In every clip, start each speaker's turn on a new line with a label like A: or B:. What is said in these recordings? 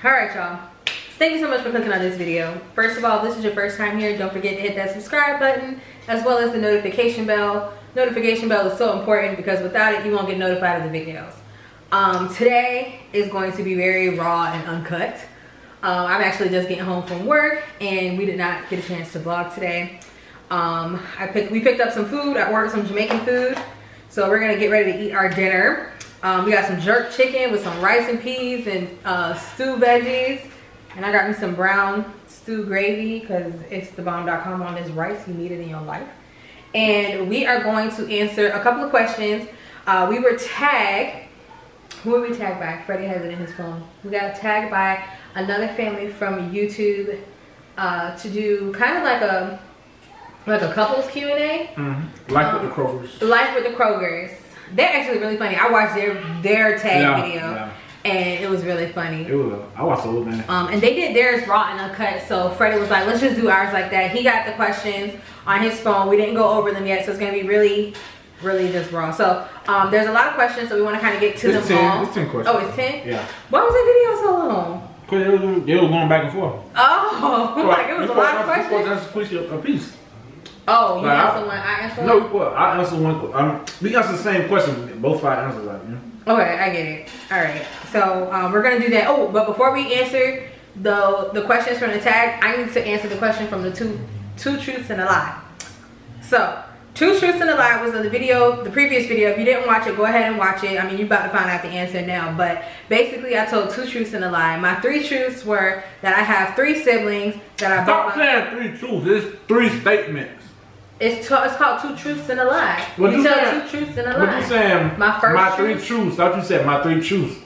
A: Alright, y'all. Thank you so much for clicking on this video. First of all, if this is your first time here, don't forget to hit that subscribe button as well as the notification bell. Notification bell is so important because without it, you won't get notified of the videos. Today is going to be very raw and uncut. I'm actually just getting home from work and we did not get a chance to vlog today. We picked up some food at work, some Jamaican food. So we're gonna get ready to eat our dinner. We got some jerk chicken with some rice and peas and stew veggies. And I got me some brown stew gravy because it's thebomb.com on this rice you need it in your life. And we are going to answer a couple of questions. We were tagged. Who were we tagged by? Freddie has it in his phone. We got tagged by another family from YouTube to do kind of like a couples Q&A.
B: Life with the Krogers.
A: Life with the Krogers. They're actually really funny. I watched their tag video. And it was really funny.
B: It was. I watched the whole thing.
A: And they did theirs raw and uncut. So Freddie was like, let's just do ours like that. He got the questions on his phone. We didn't go over them yet, so it's gonna be really just raw. So there's a lot of questions, so we want to kind of get to them all.
B: It's 10 questions.
A: Oh, it's 10?
B: Yeah.
A: Why was that video so long?
B: Because they were going back and forth.
A: Oh, like it was a lot of questions.
B: That's a piece.
A: Oh, you answer one, I answer one?
B: No, well, I answer one. We answer the same question. Both 5 answers, like, you know? Okay,
A: I get it. All right, so we're gonna do that. Oh, but before we answer the questions from the tag, I need to answer the question from the two truths and a lie. So, 2 truths and a lie was in the video, the previous video. If you didn't watch it, go ahead and watch it. I mean, you're about to find out the answer now. But basically, I told 2 truths and a lie. My 3 truths were that I have 3 siblings that I bought.
B: Stop saying 3 truths. It's 3 statements.
A: It's called 2 truths and a lie.
B: What
A: you
B: tell
A: 2 truths and a lie.
B: What you saying? My 3 truths. Thought you said my 3 truths.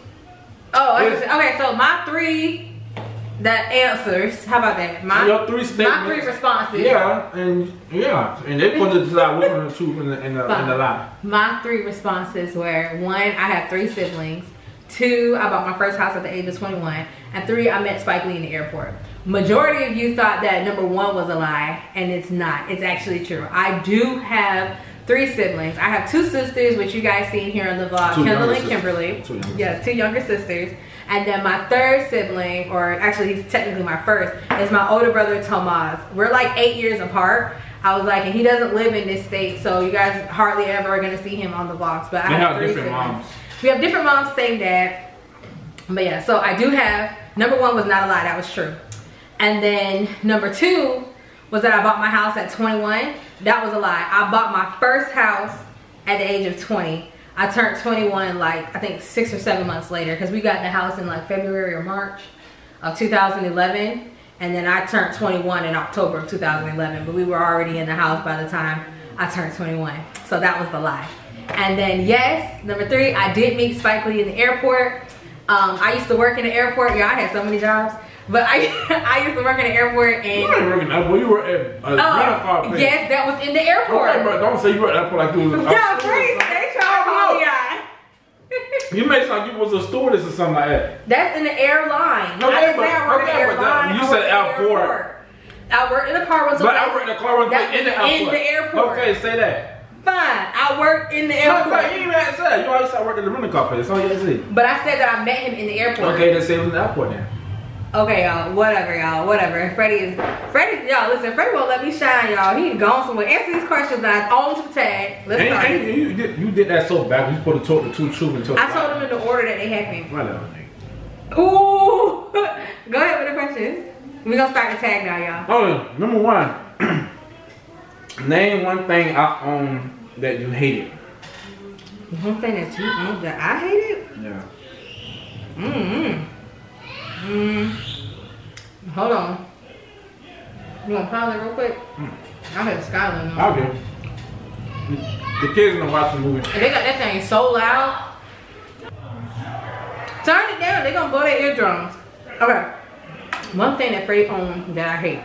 A: Oh, okay. So my 3 answers. How about that?
B: Your 3 statements.
A: My 3 responses.
B: Yeah, and they're going to decide which one of the 2 in the lie.
A: My 3 responses were: 1, I have 3 siblings. 2, I bought my first house at the age of 21. And 3, I met Spike Lee in the airport. Majority of you thought that number 1 was a lie, and it's not. It's actually true. I do have 3 siblings. I have 2 sisters, which you guys seen here in the vlog, Kendall and Kimberly. 2 younger sisters. And then my 3rd sibling, or actually he's technically my 1st, is my older brother Tomas. We're like 8 years apart. I was like, and he doesn't live in this state, so you guys hardly ever are gonna see him on the vlogs. But I have 3 siblings. Moms. We have different moms, same dad. But yeah, so I do have, number 1 was not a lie, that was true. And then number 2 was that I bought my house at 21. That was a lie. I bought my first house at the age of 20. I turned 21 like, I think 6 or 7 months later, because we got the house in like February or March of 2011. And then I turned 21 in October of 2011, but we were already in the house by the time I turned 21. So that was the lie. And then yes, number 3, I did meet Spike Lee in the airport. I used to work in the airport. Yeah, I had so many jobs. But I used to work in the airport and... You weren't working at, well, you were at a rental car place. Yes, that was in the airport. Okay, bro, don't say you were at the airport like you was... Yeah, please, they tried to call me out. You made like you was a stewardess or something like that. That's in the airline. Okay, I didn't say I worked in the airline. You said airport. I worked in the car rental. But I worked in the car rental in the airport. In the airport. Okay, say that. Fine, I worked in the airport. No, you didn't even have to say that. You always said I worked in the rental car place. That's all you had to say. But I said that I met him in the airport. Okay, then say it was in the airport then. Okay, y'all, whatever. Freddie, y'all, listen, Freddie won't let me shine, y'all. He gone somewhere. Answer these questions now. It's on to the tag. Let's start. You did that so bad. You supposed to talk the 2 truths and talk. I told them in the order that they happened. Whatever. Ooh. Go ahead with the questions. We're gonna start the tag now, y'all. Oh, number 1. Name one thing I own that you hated. One thing that you own that I hated? Yeah. Hold on. You want to pause it real quick? I had Skyline on. Okay. The kids gonna watch the movie. And they got that thing so loud. Turn it down. They gonna blow their eardrums. Okay. One thing that Freddie owns that I hate.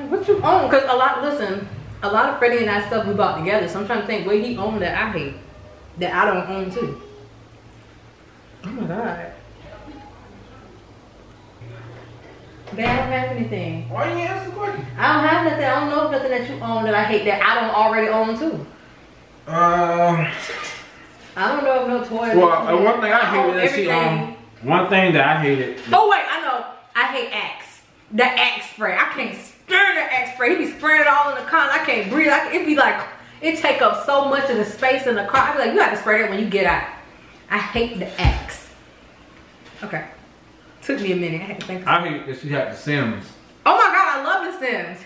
A: What you own? Cause a lot of Freddie and I stuff we bought together. So I'm trying to think what he owned that I hate. That I don't own too. Oh my God. They don't have anything. Why you answer the question? I don't have nothing. I don't know nothing that you own that I hate that I don't already own too. I don't know if no toys.
B: Well, one thing I hated that she one thing that I hated.
A: Oh wait, I know. I hate Axe. The Axe spray. I can't stand the Axe spray. He be spraying it all in the car. I can't breathe. It be like it take up so much of the space in the car. I be like, you have to spray that when you get out. I hate the Axe. Okay. Took me a minute. I had to think.
B: I hate that she had the Sims.
A: Oh my god, I love the Sims.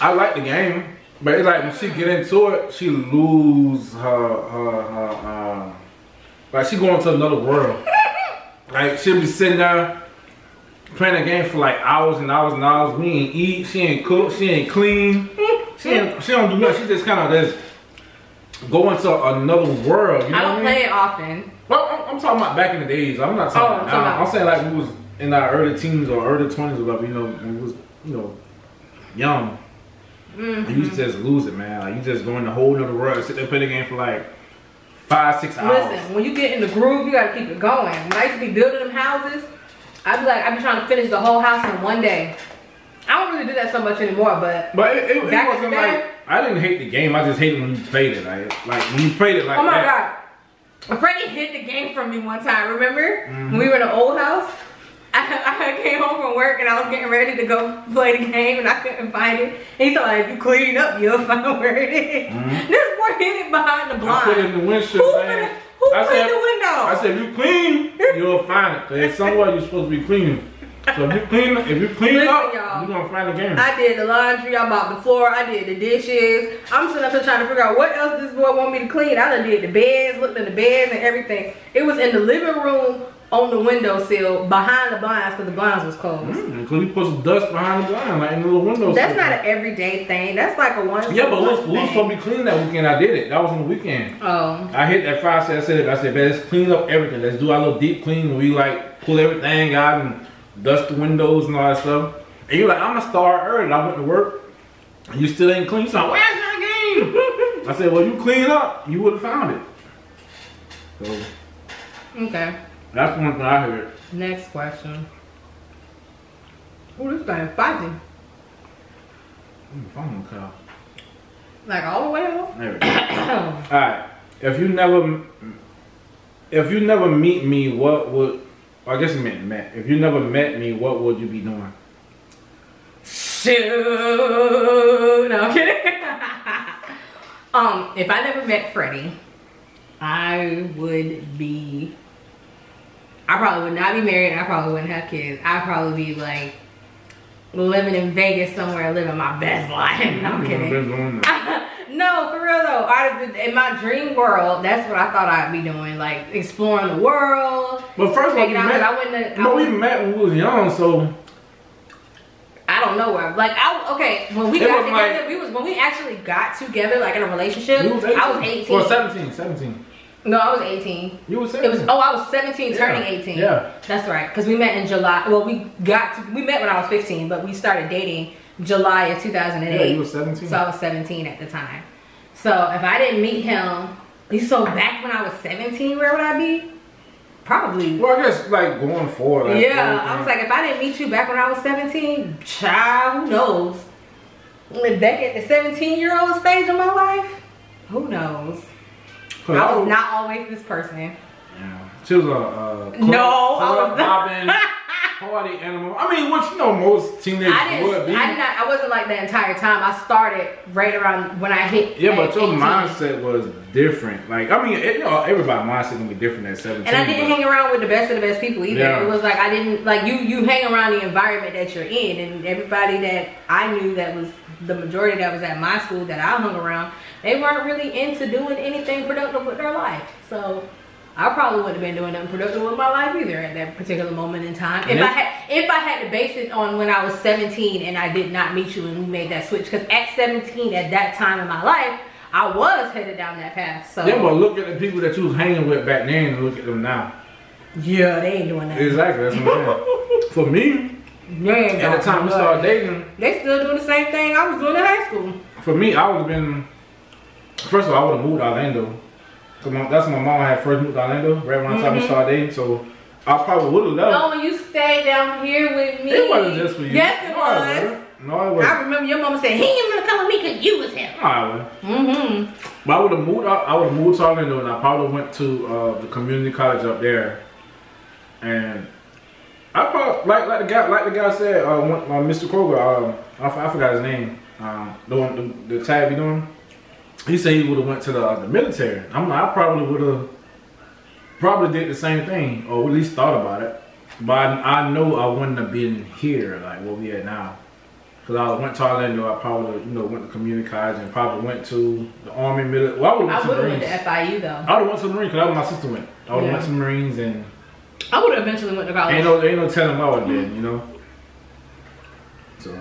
B: I like the game, but it's like when she get into it, she lose her like she going to another world. Like she'll be sitting there playing a game for like hours and hours and hours. We ain't eat, she ain't cook, she ain't clean, she don't do nothing. She just kind of just go into another world. You know
A: I don't play it often.
B: Well, I'm talking about back in the days. I'm not talking about now. I'm saying like we was in our early teens or early 20s or whatever. You know, when we was young. And you just lose it, man. Like you just go in a whole nother world, sit there and play the game for like 5-6 hours.
A: Listen, when you get in the groove, you gotta keep it going. When I used to be building them houses, I be trying to finish the whole house in one day. I don't really do that so much anymore, but
B: it wasn't like I didn't hate the game. I just hated when you played it. Like when you played it like that.
A: Oh my god, Freddie hid the game from me one time. Remember when we were in the old house? I came home from work and I was getting ready to go play the game and I couldn't find it. And he told me, if you clean up, you'll find where it is. This boy hid it behind the blind.
B: I put it in the windshield.
A: Who put it in the window?
B: I said, if you clean, you'll find it. There's somewhere you're supposed to be cleaning. So if you clean up, you're gonna find the game.
A: I did the laundry, I mopped the floor, I did the dishes. I'm sitting up here trying to figure out what else this boy want me to clean. I done did the beds, looked at the beds and everything. It was in the living room on the windowsill behind the blinds because the blinds was closed.
B: Because you put some dust behind the blind, like in the little windows.
A: That's not an everyday thing. That's like a once.
B: Yeah, but we was supposed to be cleaning that weekend. I did it. That was on the weekend.
A: Oh.
B: I hit that fire. I said, let's clean up everything. Let's do our little deep clean. We like pull everything out and dust the windows and all that stuff. And you're like, I'm gonna start early. I went to work. And you still ain't clean. So where's my game? I said, well, you clean up, you would have found it. So.
A: Okay.
B: That's one thing I heard.
A: Next question. Oh, this guy is spicy.
B: Phone call.
A: Like all the way up?
B: There we go. Alright. If you never meet me, what would I guess you meant met. If you never met me, what would you be doing?
A: Shoot. No, I'm kidding. If I never met Freddie, I probably would not be married and I probably wouldn't have kids. I'd probably be like living in Vegas somewhere, living my best life. No, I'm kidding. No, for real though. In my dream world, that's what I thought I'd be doing, like exploring the world.
B: But first of all, we met when we was young, so
A: I don't know where. Like, when we got together, when we actually got together, like in a relationship, I was 18.
B: Well, 17.
A: No, I was 18.
B: You were 17.
A: I was 17 turning 18.
B: Yeah.
A: That's right. Because we met in July. Well, we met when I was 15, but we started dating July of 2008.
B: Yeah, you were 17.
A: So I was 17 at the time. So if I didn't meet him, back when I was 17, where would I be? Probably.
B: Well, I guess like going forward. Like,
A: yeah, I was like, if I didn't meet you back when I was 17, child, who knows? Back at the 17-year-old stage of my life, who knows? I was not always this person.
B: Yeah. She was party animal. I mean, what most teenagers would be.
A: I wasn't like the entire time. I started right around when I hit.
B: Yeah, but your 18. Mindset was different. Like, I mean, everybody's mindset gonna be different at 17.
A: And I didn't hang around with the best of the best people either. Yeah. It was like I didn't like you hang around the environment that you're in, and everybody that I knew that was the majority that was at my school that I hung around, they weren't really into doing anything productive with their life. So I probably wouldn't have been doing nothing productive with my life either at that particular moment in time. If I had to base it on when I was 17 and I did not meet you and we made that switch, because at 17 at that time in my life, I was headed down that path. So
B: yeah, but look at the people that you was hanging with back then and look at them now.
A: Yeah, they ain't doing that.
B: Exactly, that's what I'm saying. For me, at the time we started dating,
A: they still doing the same thing I was doing in high school.
B: For me, I would have been, first of all, I would have moved to Orlando. That's when my mom had first moved to Orlando, right around the time we started dating. So I probably would have left.
A: No, when you stayed down here with me.
B: It wasn't just for you.
A: Yes, it was.
B: No, I wasn't.
A: I remember your mama said, he ain't gonna come with me because you was him.
B: No, I wasn't. But I would have moved. I would have moved to Orlando, and I probably went to the community college up there. And I probably like the guy said, Mr. Kroger. I forgot his name. The one, the tab you doing. He said he would have went to the military. I probably would have did the same thing, or at least thought about it. But I know I wouldn't have been here like where we at now. Cause I went to Orlando, I probably went to community college and probably went to the Army military. Well,
A: I would have went to FIU though.
B: I would have went to the Marines because that's where my sister went. I would have went to the Marines and
A: I would have eventually went to college.
B: Ain't no telling what I would have been, So,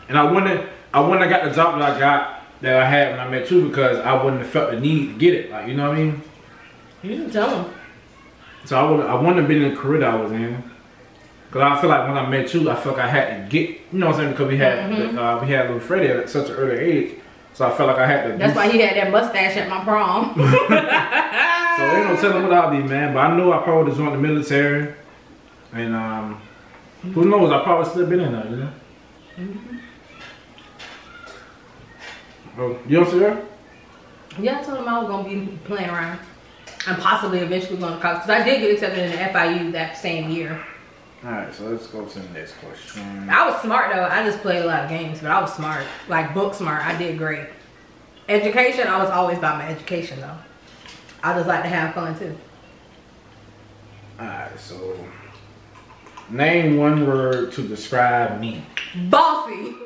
B: and I wouldn't have got the job that I had when I met you because I wouldn't have felt the need to get it. Like, you know what I mean?
A: You didn't tell them.
B: So I wouldn't have been in the career that I was in. Cause I feel like when I met you, I felt like I had to get, you know what I'm saying? Because we had little Freddie at such an early age, so I felt like I had to.
A: That's why he had that mustache at my prom.
B: So ain't no telling what I'll be, man. But I know I probably just joined the military, and who knows? I probably still been in there, Oh, you don't see her?
A: Yeah, I told him I was gonna be playing around, and possibly eventually going to college. Cause I did get accepted in the FIU that same year.
B: Alright, so let's go to the next question.
A: I was smart though. I just played a lot of games, but I was smart. Like book smart. I did great. Education, I was always about my education though. I just like to have fun too.
B: Alright, so name one word to describe me.
A: Bossy.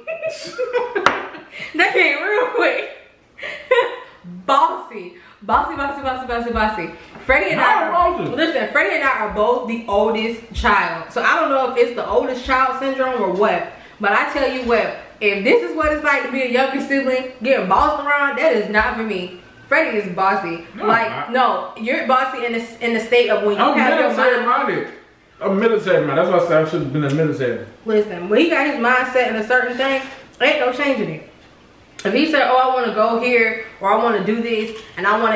A: That came real quick. Bossy. Bossy. Freddie and Freddie and I are both the oldest child. So I don't know if it's the oldest child syndrome or what, but I tell you what, if this is what it's like to be a younger sibling getting bossed around, that is not for me. Freddie is bossy. No, you're bossy in the state of when you have your mind.
B: I'm military man. That's why I said I should have been in the military.
A: Listen, when he got his mindset in a certain thing, ain't no changing it. If he said, oh, I want to go here, or I want to do this, and I want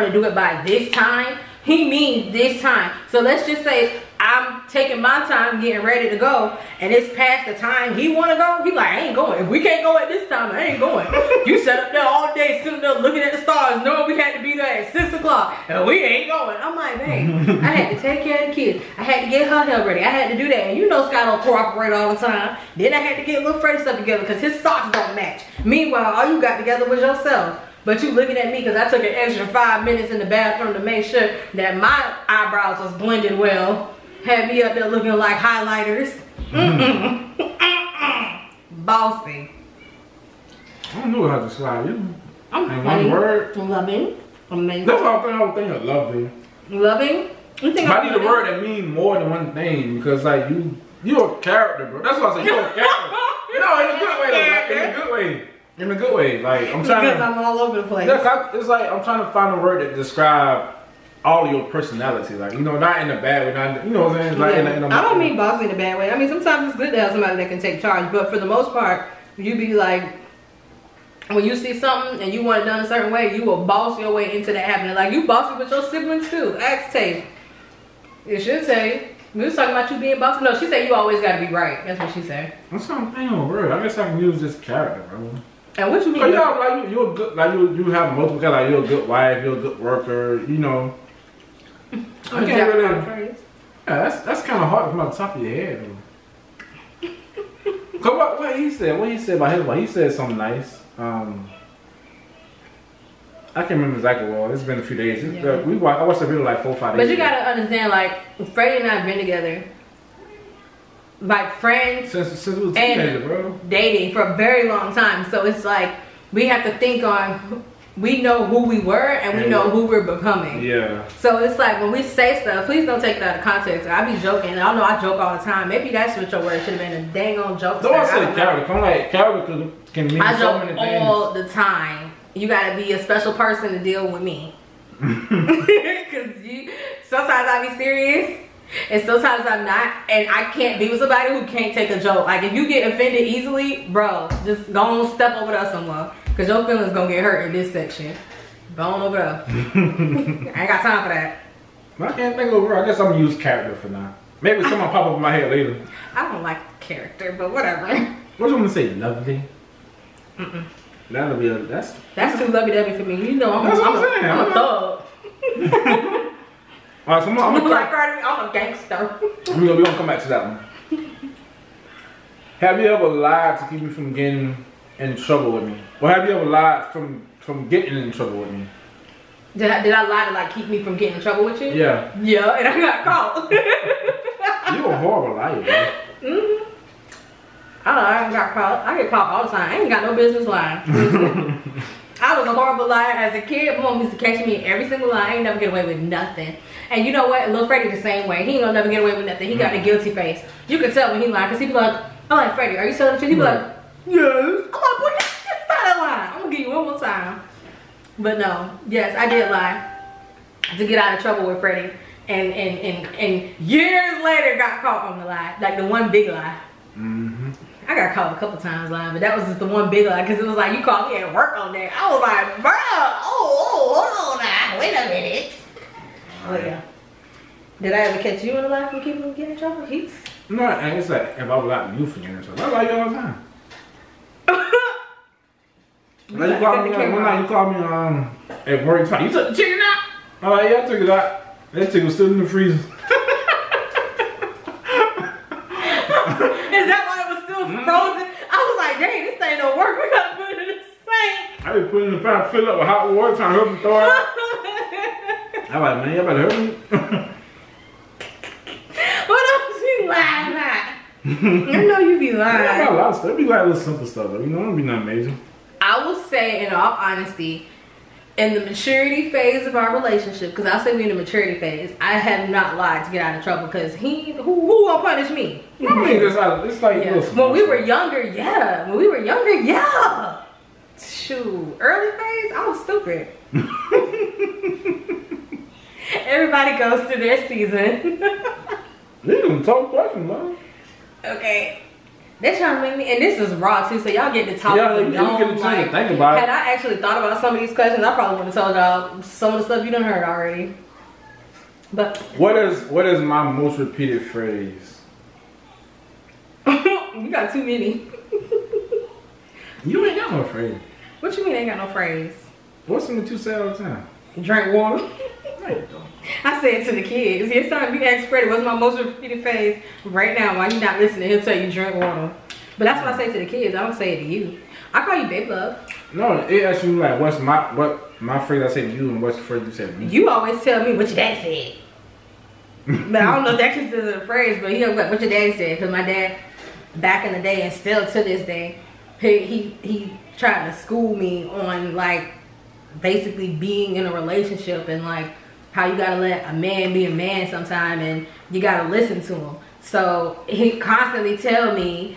A: to do it by this time, he means this time. So let's just say I'm taking my time getting ready to go, and it's past the time he want to go. He like, I ain't going. If we can't go at this time, I ain't going. You sat up there all day, sitting there looking at the stars, knowing we had to be there at 6 o'clock, and we ain't going. I'm like, man, I had to take care of the kids. I had to get her hair ready. I had to do that. And you know Scott don't cooperate all the time. Then I had to get little Freddie stuff together because his socks don't match. Meanwhile, all you got together was yourself. But you looking at me because I took an extra 5 minutes in the bathroom to make sure that my eyebrows was blended well. Had me up there looking like highlighters. Bossy.
B: I don't know how to describe you.
A: I'm
B: and
A: funny.
B: one word.
A: Loving. Amazing.
B: That's all I was thinking. Loving.
A: Loving? You think
B: I need a word that means more than one thing because like you're a character, bro. That's what I said. You're a character. No, in a good way though. Like, in a good way. In a good way. Like I'm trying
A: because I'm all over the place.
B: It's like I'm trying to find a word that describe all of your personality. Like, not in a bad way. Not, you know what I'm saying? Like,
A: I don't mean bossy in a bad way. I mean, sometimes it's good to have somebody that can take charge. But for the most part, you be like, when you see something and you want it done a certain way, you will boss your way into that happening. Like, you bossy with your siblings too. Ask Tay. It should say. We was talking about you being bossy. No, she said you always got to be right. That's what she said.
B: That's what I'm thinking of a word. I guess I can use this character, bro.
A: And what you mean?
B: You're a good, you have multiple characters. Like, you're a good wife, you're a good worker, I can't really. Yeah, that's kind of hard from the top of your head. Cause what he said about his wife, he said something nice. I can't remember exactly well. It's been a few days. I watched the video like 4 or 5 days.
A: But you gotta understand, like Freddie and I have been together, like friends
B: since we was teenagers, bro.
A: Dating for a very long time. So it's like we have to think on. We know who we were and we know who we're becoming. Yeah. So it's like when we say stuff, please don't take it out of context. I be joking. I know I joke all the time. Maybe that's what your word should have been, a dang on joke.
B: Don't I say character. I'm like, character can mean so many things.
A: I joke all the time. You gotta be a special person to deal with me. Because sometimes I be serious and sometimes I'm not. And I can't be with somebody who can't take a joke. Like if you get offended easily, bro, just go on step over there somewhere. Cause your feelings gonna get hurt in this section. Go on over there. I ain't got time for that.
B: I can't think of a word. I guess I'm gonna use character for now. Maybe someone pop up in my head later.
A: I don't like character, but whatever.
B: What you want to say? Lovely? That'll be that's
A: too lovey-dovey for me. You know, I'm a thug.
B: Alright, so I'm
A: a gangster.
B: we gonna come back to that one. Have you ever lied to keep me from getting in trouble with me? Or have you ever lied from getting in trouble with me?
A: Did I lie to like keep me from getting in trouble with you?
B: Yeah.
A: Yeah, and I got caught.
B: You a horrible liar, bro.
A: I got caught. I get caught all the time. I ain't got no business lying. I was a horrible liar as a kid. My mom used to catch me in every single lie. I ain't never get away with nothing. And you know what? Lil Freddie the same way. He ain't gonna never get away with nothing. He got the guilty face. You can tell when he lying, because he be like, I'm like, Freddie, are you telling the truth? He be like, yes. I'm like, boy, stop that lie. I'm gonna give you one more time. But no, yes, I did lie to get out of trouble with Freddie. And years later got caught on the lie. Like the one big lie. I got caught a couple times lying, but that was just the one big lie, because it was like, you called me at work on that. I was like, bro, hold on now, wait a minute. Oh yeah. Did I ever catch you in a lie from keeping getting in trouble?
B: No, and it's like, if I was like you for getting in trouble, I lie you all the time. Like you called me, one night you called me at work, you took the chicken out? I'm like, yeah, I took it out. That chicken was still in the freezer.
A: Frozen. I was like, dang, this thing don't work. We gotta put it in the sink.
B: I be putting it in the pot, fill it up with hot water, trying to help him throw it out. I'm like, man, y'all better help me.
A: What else you lying at? I know you be lying.
B: I got a lot of stuff. It be like little simple stuff though. You know, it don't be nothing major. I
A: will say, in all honesty, in the maturity phase of our relationship, because I'll say we in the maturity phase, I have not lied to get out of trouble, because who gonna punish me?
B: I mean, it's like
A: when we were younger, yeah. When we were younger, yeah. Shoot, early phase, I was stupid. Everybody goes through their season.
B: These are tough questions, man.
A: Okay. They're trying to make me, and this is raw too, so y'all get to talk.
B: Yeah, you get a chance to think about it.
A: Had I actually thought about some of these questions, I probably would have told y'all some of the stuff you done heard already. But
B: what is my most repeated phrase?
A: You got too many.
B: You ain't got no phrase.
A: What you mean ain't got no phrase?
B: What's something that you say all the time?
A: Drink water.
B: No, you don't.
A: I say it to the kids. Yes, son, if you ask Freddie what's my most repeated phrase right now while you're not listening, he'll tell you drink water. But that's what I say to the kids. I don't say it to you. I call you babe love.
B: No, it asks you like what my phrase I say to you and what's the phrase you say to me.
A: You always tell me what your dad said. But I don't know if that considers a phrase, but he'll like what your dad said. Because my dad, back in the day and still to this day, he tried to school me on like basically being in a relationship and like how you gotta let a man be a man sometime and you gotta listen to him. So he constantly tell me,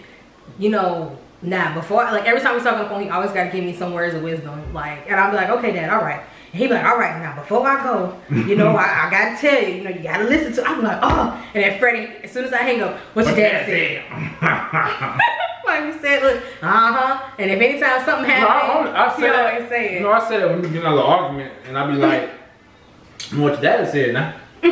A: you know, nah, before, like every time we talk on the phone, he always gotta give me some words of wisdom. Like, and I'll be like, okay, Dad, all right. And he be like, all right, now before I go, you know, I gotta tell you, you know, you gotta listen to. I'm like, oh, and then Freddie, as soon as I hang up, what your dad said? Like you said, look, and if anytime something happens, he always say it.
B: You know, I said it when we get in a little argument, and I be like, what your dad said now? He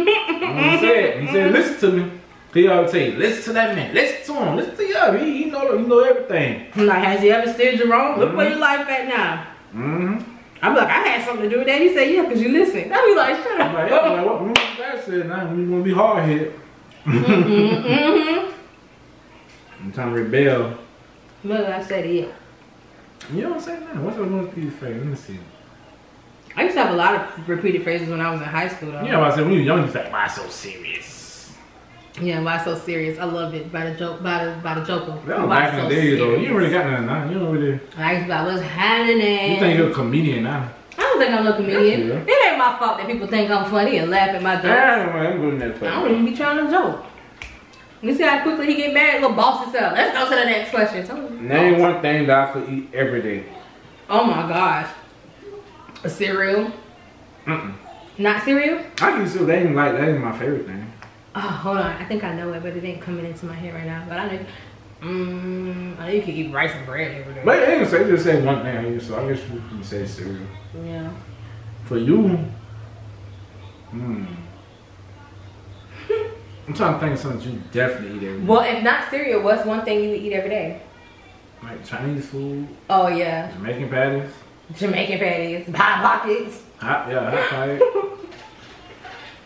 B: said, listen to me. He always say, listen to that man, listen to him, listen to you. He know everything.
A: I'm like, has he ever steered you wrong? Look where your life at now. I'm like, I had something to do with that. He said, yeah, because you listen. I be like, shut up.
B: I'm like, yeah, what your dad said now? We gonna be hard headed. I'm trying to rebel.
A: Look, I said it.
B: You know what I'm saying now? What's your most repeated phrase? Let me see.
A: I used to have a lot of repeated phrases when I was in high school, though.
B: Yeah, I said when you were young, you said, "Why so serious?"
A: Yeah, why so serious? I loved it by the joke, by the Joker.
B: That was back in the day, though. You ain't really got nothing now. You don't really.
A: I used to be like, what's happening?
B: You think you're a comedian now?
A: I don't think I'm no comedian.
B: Yeah.
A: It ain't my fault that people think I'm funny and laugh at my jokes.
B: I'm good in that place.
A: I don't even be trying to joke. You see how quickly he get mad? Little boss himself. Let's go to the next question.
B: Name one thing that I could eat every day.
A: Oh my gosh. A cereal? Not cereal?
B: I can still, that ain't my favorite thing.
A: Oh, hold on. I think I know it, but it ain't coming into my head right now. But I know, I know you can eat rice and bread every day.
B: But it ain't say, just say one thing, so I guess you can say cereal.
A: Yeah.
B: For you, I'm trying to think of something you definitely eat every day.
A: Well, if not cereal, what's one thing you would eat every day?
B: Like Chinese food.
A: Oh yeah.
B: Jamaican patties.
A: Jamaican patties. Hot Pockets.
B: Hot pocket.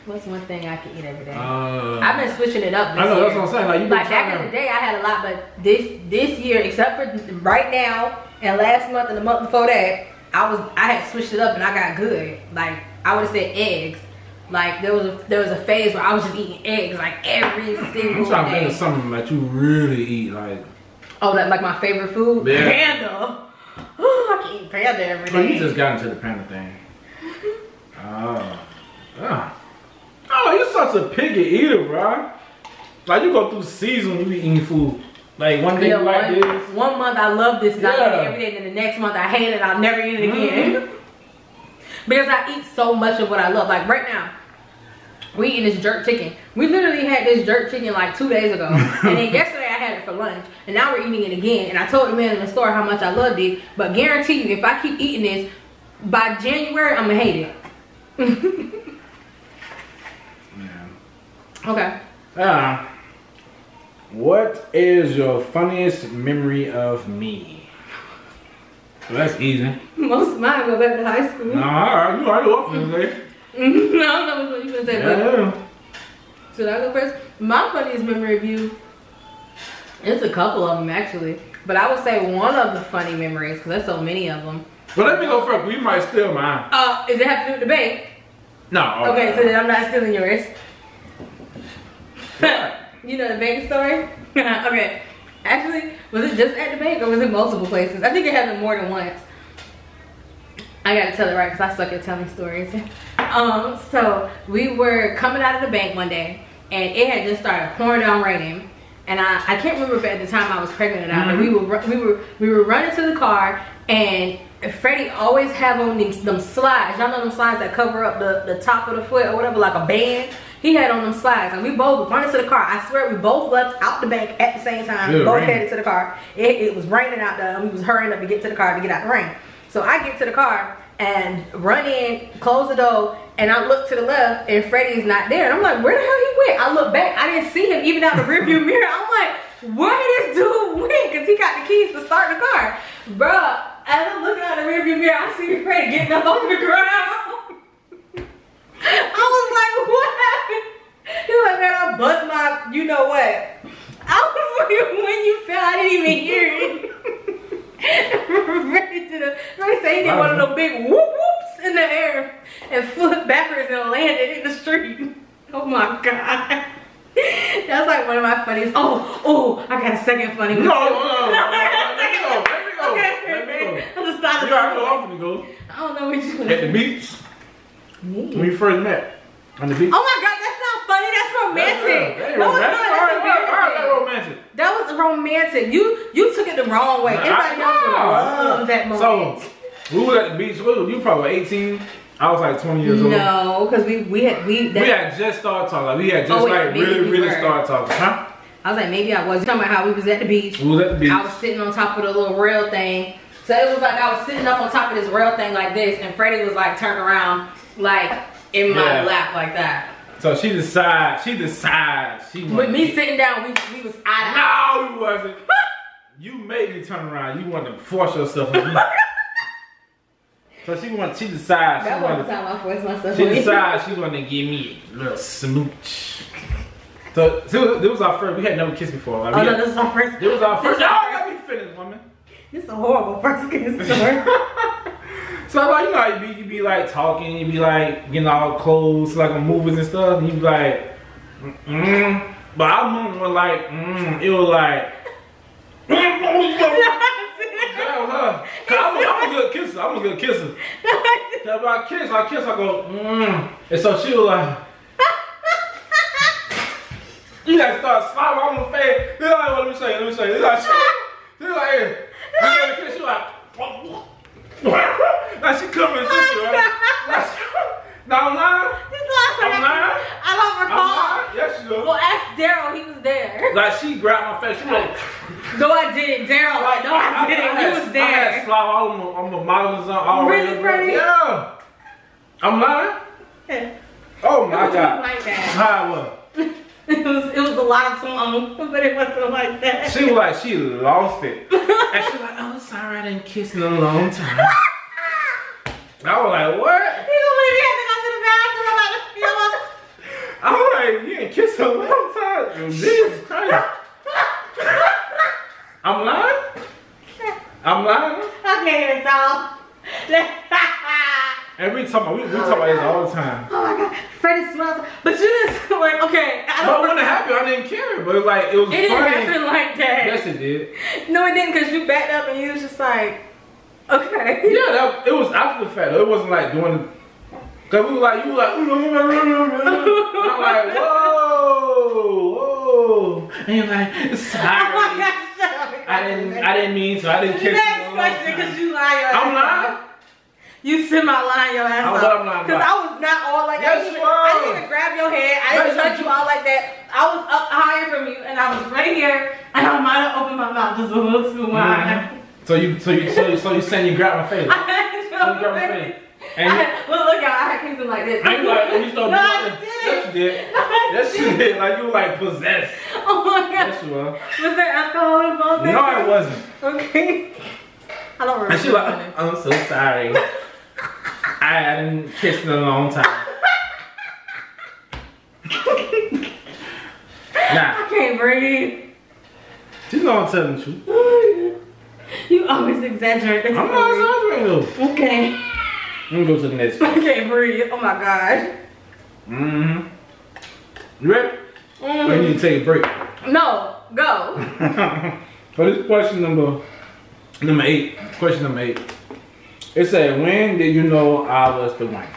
A: What's one thing I can eat every day?
B: I've
A: been switching it up this
B: I know,
A: year.
B: that's what I'm saying. Like, you been
A: back in the day, I had a lot, but this year, except for right now and last month and the month before that, I had switched it up and I got good. Like, I would have said eggs. Like, there was a phase where I was just eating eggs like every single day.
B: I'm trying to think of something that you really eat, like.
A: Oh, that like my favorite food?
B: Yeah.
A: Panda. Oh, I can eat panda every day.
B: Oh, you just got into the panda thing. Oh, you're such a picky eater, bro. Like, you go through seasons when you be eating food. Like, one day you like this.
A: One month I love this and I eat it every day, and then the next month I hate it and I'll never eat it again. Because I eat so much of what I love. Like, right now, we eating this jerk chicken. We literally had this jerk chicken like 2 days ago. And then yesterday I had it for lunch. And now we're eating it again. And I told the man in the store how much I loved it. But guarantee you, if I keep eating this, by January, I'm going to hate it. Okay.
B: What is your funniest memory of me? Well, that's easy.
A: Most of mine go back to high school.
B: Nah, you already off today.
A: I don't know what you're going to say, but should I go first? My funniest memory of you, it's a couple of them actually, but I would say one of the funny memories, because there's so many of them.
B: But let me go first. We might steal mine.
A: Does it have to do with the bank?
B: No.
A: Okay, so then I'm not stealing yours. You know the bank story? Okay. Actually, was it just at the bank or was it multiple places? I think it happened more than once. I gotta tell it right because I suck at telling stories. So we were coming out of the bank one day and it had just started pouring down raining. And I can't remember if at the time I was pregnant or not, but we were running to the car, and Freddie always have on them slides. Y'all know them slides that cover up the top of the foot or whatever, like a band. He had on them slides, and we both running to the car. I swear we both left out the bank at the same time. We both headed to the car. It was raining out there, and we was hurrying up to get to the car to get out the rain. So I get to the car and run in, close the door, and I look to the left, and Freddie's not there. And I'm like, where the hell he went? I look back, I didn't see him even out the rearview mirror. I'm like, where this dude went? Because he got the keys to start the car. Bruh, as I'm looking out the rearview mirror, I see Freddie getting up off the ground. I was like, what happened? He was like, man, I bust my, you know what? I was like, when you fell, I didn't even hear it. Ready say he did one of those big whoop whoops in the air and flipped backwards and landed in the street. Oh my God. That's like one of my funniest. Oh, I got a second funny one.
B: No.
A: Let
B: me go.
A: I'm just starting.
B: You already know I'm gonna go.
A: I don't know which one.
B: At the beach. When we first met. On the beach.
A: Oh my God, that's not funny. That's romantic.
B: That ain't romantic. Romantic.
A: That was romantic. You took it the wrong way. Everybody else would love that moment.
B: So we were at the beach. You were probably 18. I was like 20 years old.
A: No, because we
B: had just started talking. Like, we had just really started talking. Huh?
A: I was like, maybe I was. You're talking about how we was at the beach.
B: We was at the beach.
A: I was sitting on top of the little rail thing. So it was like I was sitting up on top of this rail thing like this, and Freddie was like turned around like in my lap like that.
B: So she decides she
A: with me sitting down, we was out.
B: No, you wasn't. You made me turn around. You wanted to force yourself on me. So she decides.
A: That wasn't the time I forced myself.
B: She decides she wanted to give me a little smooch. So it was our first. We had never kissed before. Like,
A: no, this is our first.
B: It was our first. Let me finish, woman.
A: This is a horrible first kiss story.
B: So like, you know how you be like talking, you be like getting all close like on movies and stuff, and you be like, but I remember like, it was like, that was her. Cause I'm a good kisser. I'm a good kisser. So if I kiss, I go, and so she was like, you gotta start smiling on my face. This is like, let me show you. This is like, hey, you gotta kiss, you like, now she coming and sister, right? No, I'm lying. I'm lying.
A: I don't recall.
B: Yes, you do.
A: Well, ask Daryl. He was there.
B: Like, she grabbed my face. She was like,
A: no, I didn't. Daryl. Like, no, I didn't. He was there.
B: I had slop all on my models all
A: really, Freddie?
B: Yeah. I'm lying. Oh my God.
A: Like that.
B: How it was?
A: It was a lot of tongue, but it wasn't like that.
B: She was like, she lost it. And she was like, oh, sorry, I didn't kiss in a long time. I was like, what?
A: You gonna leave me have to go to the bathroom? I'm about to feel up.
B: I was like, you ain't kissed in a long time. Jesus Christ. I'm lying? I'm lying?
A: Okay, so.
B: And we talk about this all the time.
A: Oh my God, Freddie smells. But you just like, okay.
B: But when it happened, I didn't care. But it was like, it was funny.
A: It didn't happen like that.
B: Yes, it did.
A: No, it didn't, because you backed up and you was just like, okay.
B: Yeah, it was after the fact. It wasn't like doing. Cause we were like, you were like, and I'm like, whoa. And you're like, sorry.
A: Oh my gosh,
B: I didn't mean to. I didn't kiss you.
A: Next question, because you lie.
B: I'm lying.
A: You semi-lying your ass up. Because I was not all like that.
B: Yes,
A: I didn't even grab your head. I didn't touch you all like that. I was up higher from you, and I was right here, and I might have opened my mouth just a little too wide.
B: So you saying you grabbed my face?
A: I didn't
B: So you grabbed my face. And
A: look, y'all, I had kissed him like this.
B: I like when you started
A: I
B: yes, you did. Yes, you did. Like you were like possessed.
A: Oh my God.
B: Yes, you were.
A: Was there alcohol involved?
B: No, it wasn't.
A: Okay. I don't remember.
B: And she like, I'm so sorry. I didn't kiss in a long time. Nah.
A: I can't breathe.
B: You know I'm telling the truth.
A: You always exaggerate.
B: I'm not exaggerating though.
A: Okay.
B: Let me go to the next one.
A: I can't breathe. Oh my God.
B: Mm-hmm. You ready? Or you need to take a break?
A: No, go.
B: For this question number 8. Question number 8. It said, when did you know I was the one?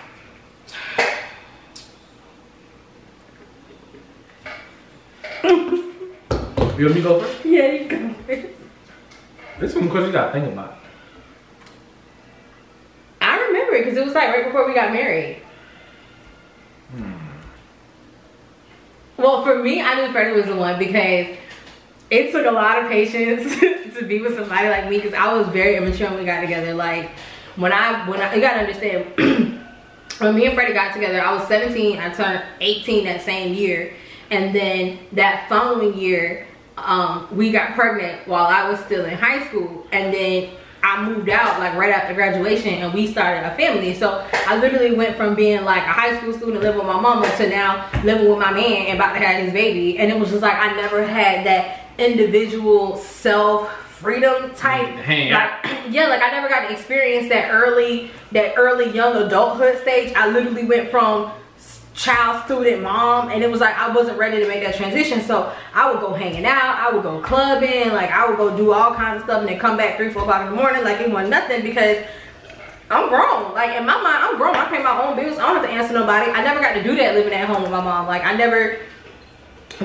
B: You want me to go first?
A: Yeah, you go first.
B: This one question you gotta think about.
A: I remember it because it was like right before we got married. Well, for me, I knew Freddie was the one because it took a lot of patience to be with somebody like me because I was very immature when we got together. Like when I you gotta understand, when me and Freddie got together, I was 17. I turned 18 that same year, and then that following year, we got pregnant while I was still in high school, and then I moved out like right after graduation and we started a family. So I literally went from being like a high school student living with my mama to now living with my man and about to have his baby. And it was just like I never had that individual self freedom type. Yeah, like I never got to experience that early young adulthood stage. I literally went from child, student, mom, and it was like I wasn't ready to make that transition. So I would go hanging out, I would go clubbing, like I would go do all kinds of stuff and then come back 3, 4 o'clock in the morning like it wasn't nothing because I'm grown. Like in my mind, I'm grown. I pay my own bills. I don't have to answer nobody. I never got to do that living at home with my mom. Like I never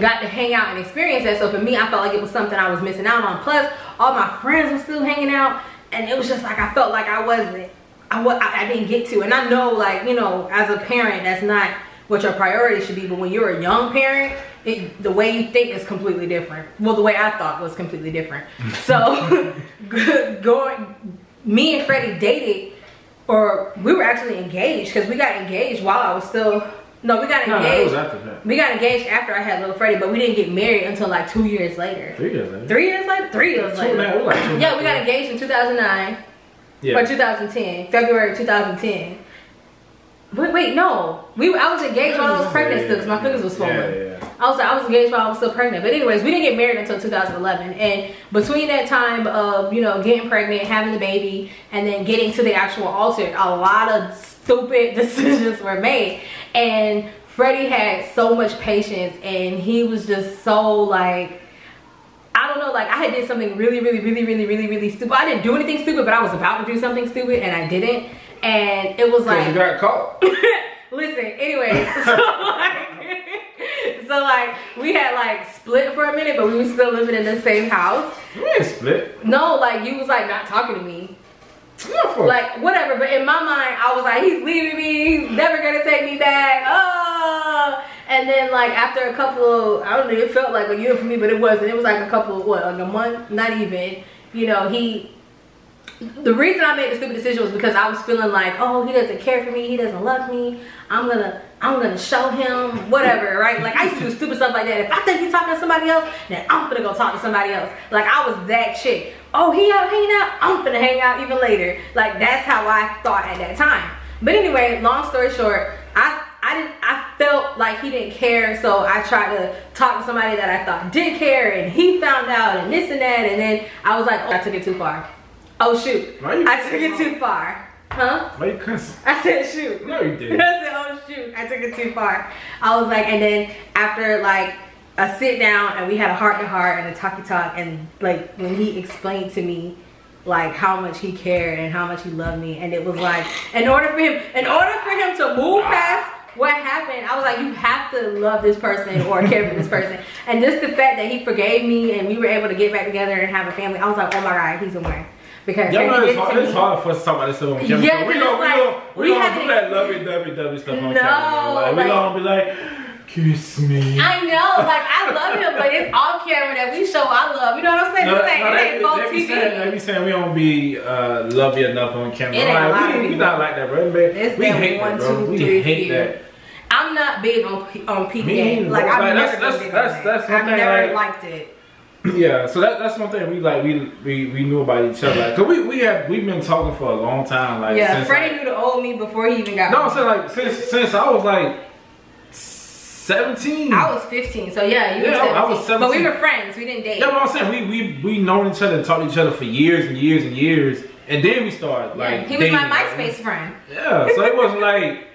A: got to hang out and experience that. So for me, I felt like it was something I was missing out on. Plus, all my friends were still hanging out, and it was just like I felt like I didn't get to. And I know, like, you know, as a parent, that's not what your priority should be, but when you're a young parent, the way you think is completely different. Well, the way I thought was completely different. So me and Freddie dated, or we were actually engaged because we got engaged while I was still, no, we got engaged. No, after that. We got engaged after I had little Freddie, but we didn't get married until like 2 years later.
B: 3 years later?
A: 3 years later? 3 years later. Yeah, we got engaged in 2009. Yeah. Or 2010, February 2010. Wait, no. I was engaged while I was pregnant still because my fingers were swollen. Yeah. I was engaged while I was still pregnant. But anyways, we didn't get married until 2011. And between that time of, you know, getting pregnant, having the baby, and then getting to the actual altar, a lot of stupid decisions were made. And Freddie had so much patience, and he was just so like, I don't know, like I had did something really stupid. I didn't do anything stupid, but I was about to do something stupid and I didn't. And it was like,
B: you got caught.
A: Listen, anyways, so like we had like split for a minute, but we were still living in the same house.
B: We didn't split.
A: No, like you was like not talking to me. Like whatever, but in my mind I was like, he's leaving me, he's never gonna take me back. Oh. And then like after a couple of, I don't know, it felt like a year for me, but it wasn't. It was like a couple of, what, like a month, not even. You know, the reason I made the stupid decision was because I was feeling like, oh, he doesn't care for me, he doesn't love me. I'm gonna I'm gonna show him whatever, right? Like I used to do stupid stuff like that. If I think he's talking to somebody else, then I'm gonna go talk to somebody else. Like I was that chick. Oh, he out hanging out? I'm gonna hang out even later. Like that's how I thought at that time. But anyway, long story short, I felt like he didn't care, so I tried to talk to somebody that I thought did care, and he found out, and this and that, and then I was like, oh, I took it too far. Oh shoot, I took it too far. Huh?
B: Why you cussing?
A: I said shoot.
B: No, you didn't.
A: I said, oh shoot, I took it too far. I was like, and then after like a sit down, and we had a heart to heart and a talkie talk, and like when he explained to me like how much he cared and how much he loved me, and it was like in order for him to move past what happened, I was like, you have to love this person or care for this person. And just the fact that he forgave me and we were able to get back together and have a family, I was like, oh my God, he's a winner. Because
B: it's hard for us to talk about this stuff on camera.
A: Yeah,
B: we don't do that lovey-dovey stuff on camera. Like, we don't be like, kiss me.
A: I know, like I love him, but it's off camera that we show our love. You know what I'm saying?
B: They be saying we don't be lovey enough on camera. We not like that, bro. We hate that, bro. We hate that.
A: I'm not big on PDA. Like I've never liked it.
B: Yeah, so that's one thing we knew about each other. Like, cause we've been talking for a long time. Like,
A: yeah, Freddie knew the old me before he even got.
B: No, I'm saying like since I was like 17.
A: I was 15, so yeah, you were 17.
B: I was 17.
A: But we were friends. We didn't date.
B: Yeah, but I'm saying we known each other and talked to each other for years and years and years, and then we started like.
A: He was my MySpace friend.
B: Yeah, so it wasn't like.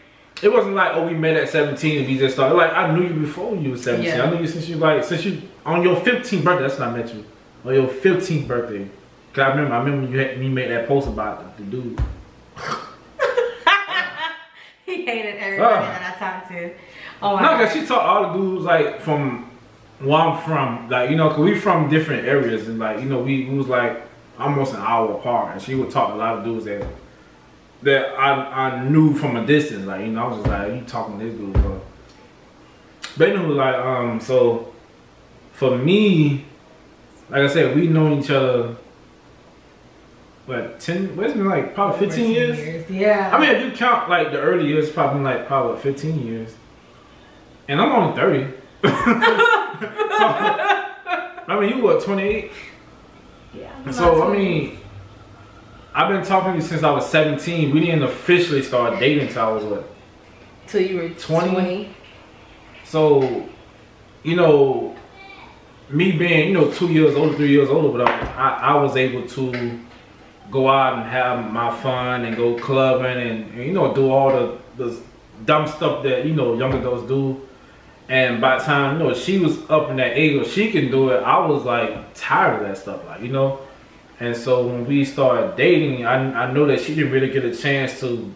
B: Oh, we met at 17 and we just started. Like, I knew you before you were 17. Yeah. I knew you since you on your 15th birthday. That's when I met you. On your 15th birthday. Cause I remember when you made that post about the dude.
A: He hated everybody that I talked to. Oh my God.
B: No, cause she taught all the dudes like from where I'm from. Like, you know, cause we from different areas and like, you know, we was like almost an hour apart, and she would talk to a lot of dudes that I knew from a distance. Like, you know, I was just like, you talking to this dude, bro. But you know, like, so for me, like I said, we known each other, what, it's been like probably 15 years?
A: Yeah.
B: I mean, if you count like the early years, probably 15 years. And I'm only 30. So, I mean, you what, 28?
A: Yeah.
B: So, I mean, I've been talking to you since I was 17. We didn't officially start dating until I was what?
A: Till you were 20.
B: So, you know, me being, you know, 2 years older, 3 years older, but I was able to go out and have my fun and go clubbing and you know, do all the dumb stuff that, you know, young adults do. And by the time, you know, she was up in that age where she can do it, I was like tired of that stuff, like, you know. And so when we started dating, I know that she didn't really get a chance to,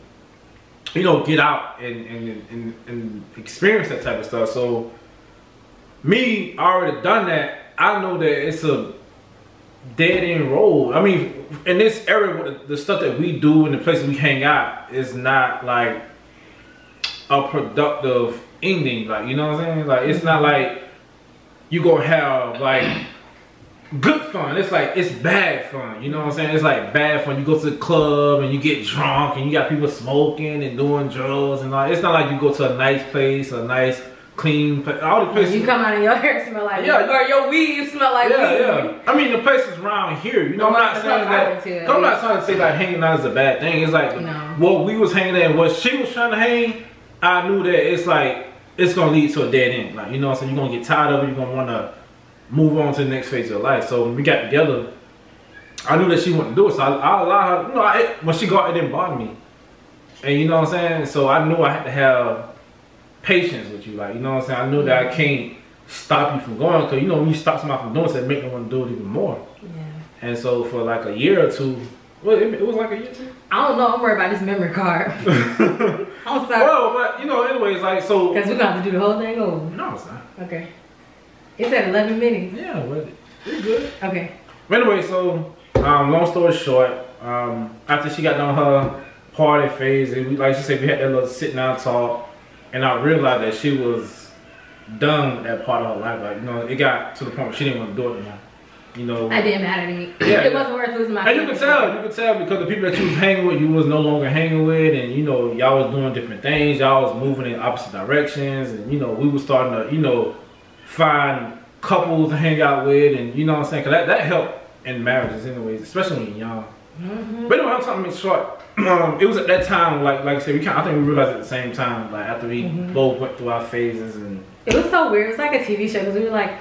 B: you know, get out and experience that type of stuff. So me, I already done that. I know that it's a dead end road. I mean, in this area, with the stuff that we do and the places we hang out is not like a productive ending. Like, you know what I'm saying? Like, it's not like you gonna have like good fun. It's like, it's bad fun. You know what I'm saying? It's like bad fun. You go to the club and you get drunk and you got people smoking and doing drugs and all. It's not like you go to a nice place, a nice clean place. All the places.
A: You come out and your hair smell like weed. Or your weed smell like weed.
B: Yeah. I mean, the places around here, you know, I'm not saying I'm not trying to say like hanging out is a bad thing. It's like, what we was hanging at, what she was trying to hang, I knew that it's like, it's going to lead to a dead end. Like, you know what I'm saying? You're going to get tired of it. You're going to want to move on to the next phase of your life. So when we got together, I knew that she wanted to do it. So I allowed her, you know, when she got, it didn't bother me. And you know what I'm saying? So I knew I had to have patience with you. Like, you know what I'm saying? I knew that I can't stop you from going. Because, you know, when you stop somebody from doing something, it make them want to do it even more. Yeah. And so for like a year or two, well, it was like a year or two?
A: I don't know. I'm worried about this memory card. I'm sorry.
B: Well, but, you know, anyways, like, so.
A: Because we're going to have to do the whole thing over.
B: No, it's not.
A: Okay. It's at 11 minutes.
B: Yeah, well, it's good.
A: Okay.
B: But anyway, so, long story short, after she got done her party phase, and we, like she said, we had that little sit down talk, and I realized that she was done with that part of her life. Like, you know, it got to the point where she didn't want to do it anymore. you know.
A: That didn't matter to me.
B: Yeah,
A: it wasn't worth losing my.
B: And you could tell because the people that you was hanging with, you was no longer hanging with, and you know, y'all was doing different things. Y'all was moving in opposite directions, and you know, we was starting to, you know, find couples to hang out with, and you know what I'm saying? Cause that helped in marriages, anyways, especially when you're young. But anyway, I'm trying to make short. It was at that time, like I said, I think we realized at the same time, like after we both went through our phases, and
A: it was so weird. It was like a TV show because we were like,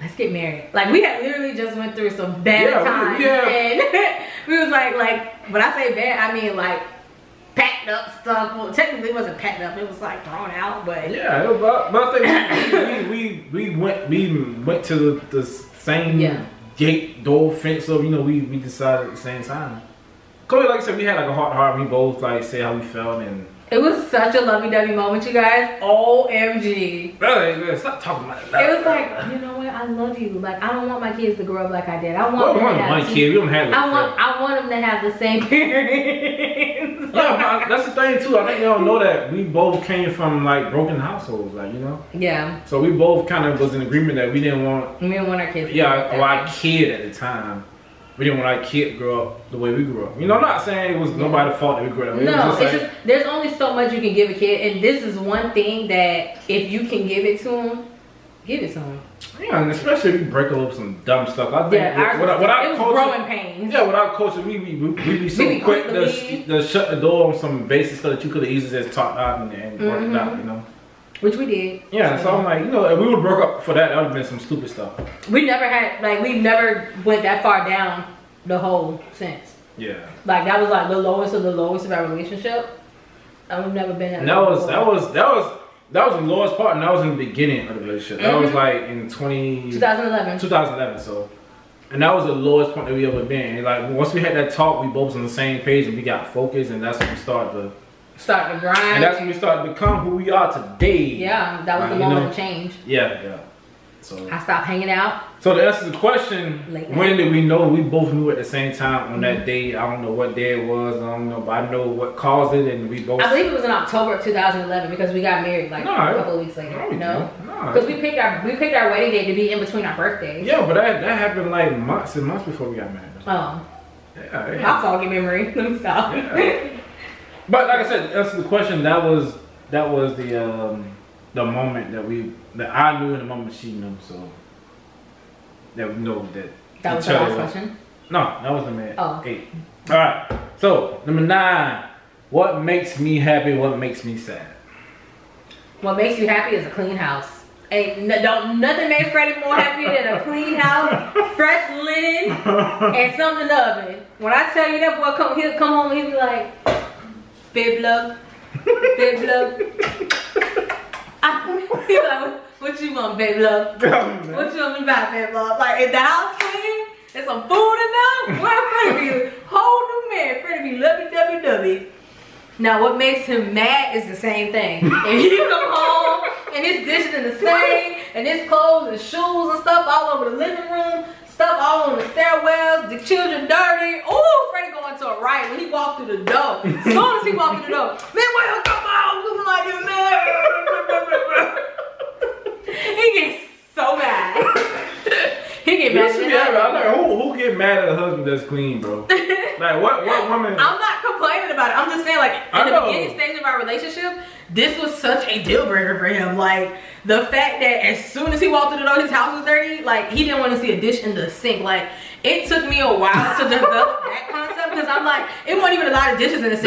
A: let's get married. Like we had literally just went through some bad times, and we was like when I say bad, I mean like packed up stuff. Well, technically it wasn't packed up; it was like thrown out. But
B: yeah, but I think we went to the same gate door fence, so you know we decided at the same time. Cause like I said, we had like a heart. We both like say how we felt, and
A: it was such a lovey-dovey moment, you guys. OMG.
B: Really, stop talking about it.
A: It was like, you know what? I love you. Like I don't want my kids to grow up like I did. I want
B: one kid. We don't have.
A: I want them to have the same parents.
B: Yeah, that's the thing too. I think y'all know that we both came from like broken households, like you know.
A: Yeah.
B: So we both kind of was in agreement that we didn't want
A: our kids.
B: Yeah, or our kid at the time. We didn't want our kid to grow up the way we grew up. You know, I'm not saying it was nobody's fault that we grew up.
A: No, it's just there's only so much you can give a kid, and this is one thing that if you can give it to them, give it to them.
B: Yeah, and especially if you break up some dumb stuff. I think
A: it was growing pains.
B: Yeah, without coaching, we be so quick to shut the door on some basic stuff that you could have easily just talked out and worked out, you know.
A: Which we did.
B: Yeah, so I'm like, you know, if we would broke up for that, that would have been some stupid stuff.
A: We never went that far down the hole since.
B: Yeah.
A: Like that was like the lowest of our relationship. And we've never been at
B: that was the lowest part, and that was in the beginning of the relationship. That was like in 2011. So, and that was the lowest point that we ever been. And like once we had that talk, we both was on the same page and we got focused, and that's when we started to
A: grind.
B: And that's when we started to become who we are today.
A: Yeah, that was the moment of change.
B: Yeah. So
A: I stopped hanging out.
B: So to answer the question, when did we know? We both knew at the same time on that day. I don't know what day it was. I don't know, but I know what caused it, and we both.
A: I believe it was in October of 2011 because we got married like a couple of weeks later. No, because we picked our wedding date to be in between our birthdays.
B: Yeah, but that happened like months and months before we got married.
A: Oh.
B: Yeah.
A: My foggy memory. Let me stop.
B: Yeah. But like I said, to answer the question, that was the moment that I knew and the moment she knew, so that we know that.
A: That was the last question?
B: No, that was number 8.
A: Oh.
B: 8. Alright, so number 9. What makes me happy? What makes me sad?
A: What makes you happy is a clean house. Nothing makes Freddie more happy than a clean house, fresh linen, and something in the oven. When I tell you that boy he'll come home and he'll be like, babe love. He's like, what you want, babe love? What you want me about, babe love? Like, if the house clean, there's some food in there, well, Freddie be a whole new man. Freddie be lovey-dovey-dovey. Now, what makes him mad is the same thing. If he come home and his dishes in the sink, and his clothes and shoes and stuff all over the living room, stuff all on the stairwells, the children dirty. Oh, Freddie go into a riot when he walked through the door. As soon as he walked through the door, man, why you come out looking like you man? He gets so mad. He get mad.
B: Who get mad at a husband that's clean, bro? Like what woman?
A: I'm not complaining about it. I'm just saying, like in the beginning stage of our relationship, this was such a deal breaker for him. Like the fact that as soon as he walked through the door, his house was dirty. Like he didn't want to see a dish in the sink. Like it took me a while to develop that concept because I'm like, it wasn't even a lot of dishes in the sink.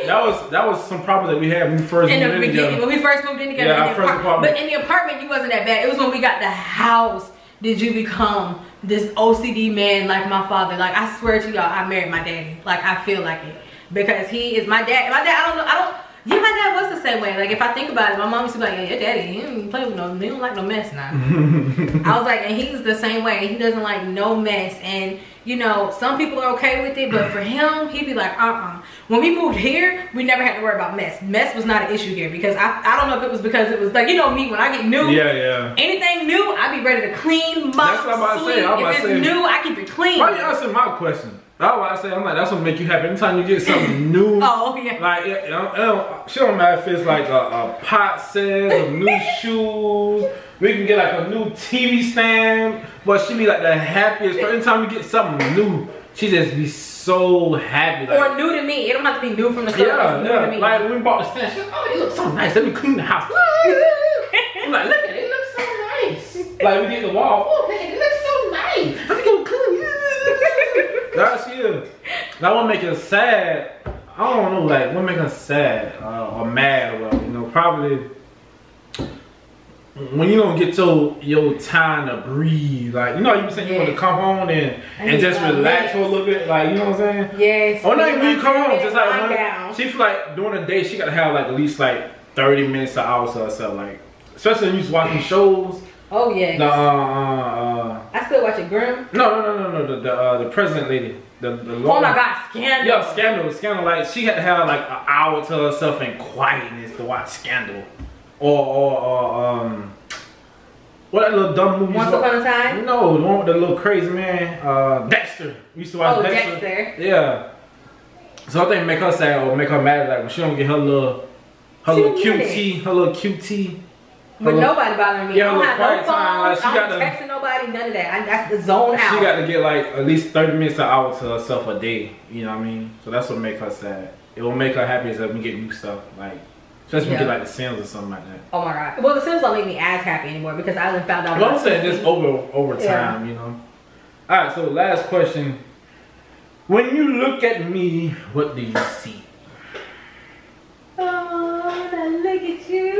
B: That was some problems that we had when we first moved in together.
A: When we first moved in together.
B: Yeah,
A: but in the apartment, you wasn't that bad. It was when we got the house. Did you become this OCD man like my father? Like I swear to y'all, I married my daddy. Like I feel like it because he is my dad. My dad, yeah, my dad was the same way. Like if I think about it, my mom used to be like, yeah, your daddy, he don't play with he don't like no mess now. I was like, and he's the same way. He doesn't like no mess. And you know, some people are okay with it, but for him, he'd be like, When we moved here, we never had to worry about mess. Mess was not an issue here because I don't know if it was because it was like, you know me, when I get new, anything new, I be ready to clean, mop, sweep. If it's new, I keep it clean.
B: Why you answer my question? That's what I say. I'm like, that's what make you happy. Anytime you get something new.
A: Oh, yeah.
B: Like, she don't matter if it's like a pot set, some new shoes. We can get like a new TV stand. But she be like the happiest. Anytime you get something new, she just be so happy. Like,
A: or new to me. It don't have to be new from the store.
B: Yeah,
A: New
B: yeah.
A: to me.
B: Like when we bought the stand, she's like, oh, it looks so nice. Let me clean the house. I'm like, look at it. It looks so nice. Like we did the wall. Oh, man, it looks so nice. Let me go clean. That's you. That won't make us sad. I don't know, like what make us sad or mad or whatever. You know, probably when you don't get your time to breathe. Like, you know, you saying you want to come home and just relax for a little bit. Like, you know what I'm saying?
A: Yes.
B: Or not even when you come home, just like she feel like during the day she gotta have like at least like 30 minutes to hour to herself. Like, especially when you used to watching shows.
A: Oh yeah. I still watch it, Grimm.
B: No. The president lady. The
A: oh my God, Scandal.
B: Yeah, Scandal. Like she had to have like an hour to herself in quietness to watch Scandal, or what that little dumb movie?
A: Once Upon a Time.
B: No, the one with the little crazy man, Dexter. We used to watch Dexter. Yeah. So I think make her sad or make her mad, like when she don't get her little QT.
A: But nobody bothering me.
B: Yeah,
A: I don't have no
B: quiet time. Like, she
A: I'm
B: got
A: texting nobody, none of that. That's the zone out.
B: She got to get like at least 30 minutes to an hour to herself a day. You know what I mean? So that's what make her sad. It will make her happy is if we get new stuff. Like, especially when we get like the Sims or something like that.
A: Oh my God. Well, the Sims don't make me as happy anymore because I done found out.
B: Well, I'm saying just over time, you know. All right, so last question. When you look at me, what do you see?
A: Oh, when I look at you.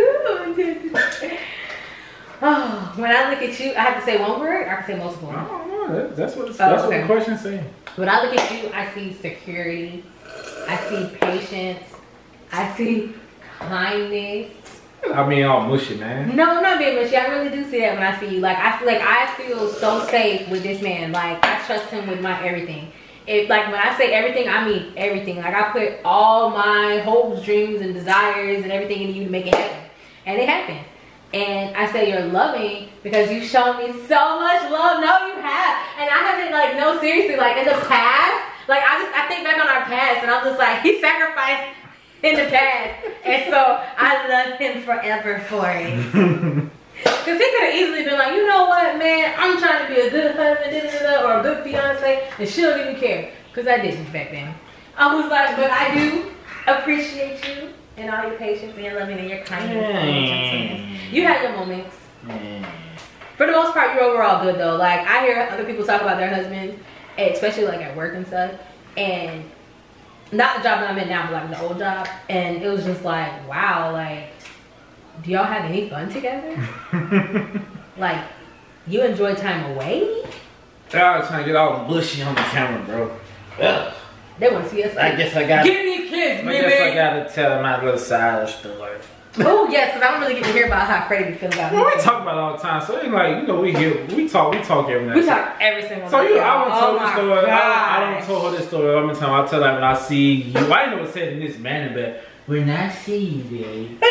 A: Oh, when I look at you, I have to say one word or I can say multiple.
B: I don't know. That's what the question's saying.
A: When I look at you, I see security. I see patience. I see kindness.
B: I mean, all mushy, man.
A: No, I'm not being mushy. I really do see that when I see you. Like I feel so safe with this man. Like I trust him with my everything. Like when I say everything, I mean everything. Like I put all my hopes, dreams, and desires and everything in you to make it happen, and it happens. And I say you're loving because you've shown me so much love. No, you have, and I haven't like no seriously like in the past. Like I think back on our past, and I'm just like he sacrificed in the past, and so I love him forever for it. Because he could have easily been like, you know what, man, I'm trying to be a good husband, or a good fiance, and she don't even care. Because I didn't back then. I was like, but I do appreciate you and all your patience and your loving and your kindness and your gentleness. You had your moments. For the most part, you're overall good though. Like, I hear other people talk about their husbands, especially like at work and stuff, and not the job that I'm in now, but like the old job, and it was just like, wow, like, do y'all have any fun together? Like, you enjoy time away?
B: I was trying to get all bushy on the camera, bro. Ugh.
A: They want to see us.
B: I guess I got.
A: Give me a kiss, baby.
B: I guess I gotta tell my little side of the story.
A: Oh yes, because I don't really get to hear about how Freddie feel about me.
B: Well, we talk about it all the time, so it's like, you know, we talk every night.
A: We talk every single night.
B: So I don't tell this story. I don't tell her this story every time. I tell her when I see you. I didn't know it said in this manner, but when I see you, babe.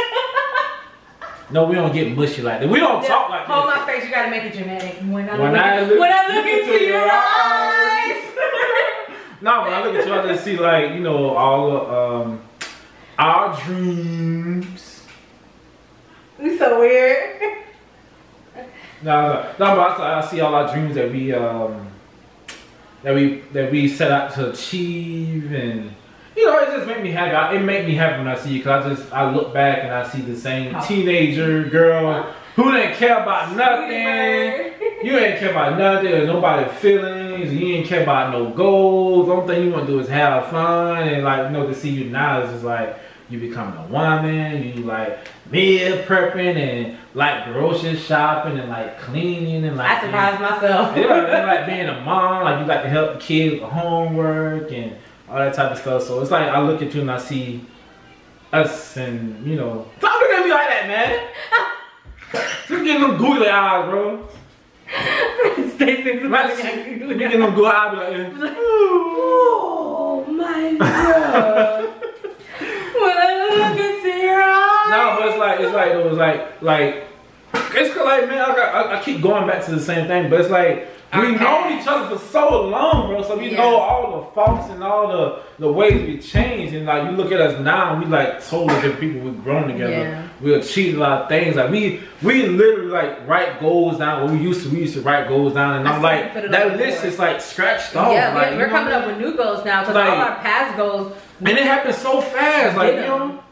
B: No, we don't get mushy like that. We don't talk like
A: hold
B: this.
A: my face, you gotta make it dramatic. When I look into your eyes.
B: No, when I look at you, I just see like, you know, all of our dreams.
A: You so weird.
B: No, but I see all our dreams that we set out to achieve, and you know, it just make me happy. It make me happy when I see you, because I look back and I see the same teenager girl who didn't care about nothing. You ain't care about nothing. There's nobody's feelings. You ain't care about no goals. The only thing you want to do is have fun, and like, you know, to see you now is just like you becoming a woman. You like meal prepping and like grocery shopping and like cleaning and like.
A: I surprised myself.
B: Yeah, and like being a mom, like you like to help the kids with homework and all that type of stuff. So it's like I look at you and I see us, and you know, stop looking at me like that, man. You're getting them googly eyes, bro.
A: Stacey's
B: getting them googly eyes, like,
A: oh my God. When I look into your eyes.
B: No, but it's cause like, man, I keep going back to the same thing, but it's like We known each other for so long, bro. So we know all the faults and all the ways we changed. And like you look at us now, we like totally different people. We've grown together. Yeah. We achieved a lot of things. Like we literally like write goals down. What we used to write goals down, and I'm like that list is like scratched off.
A: Yeah,
B: like,
A: we're coming up with new goals now because all our past goals.
B: And it happened so fast. Like you know,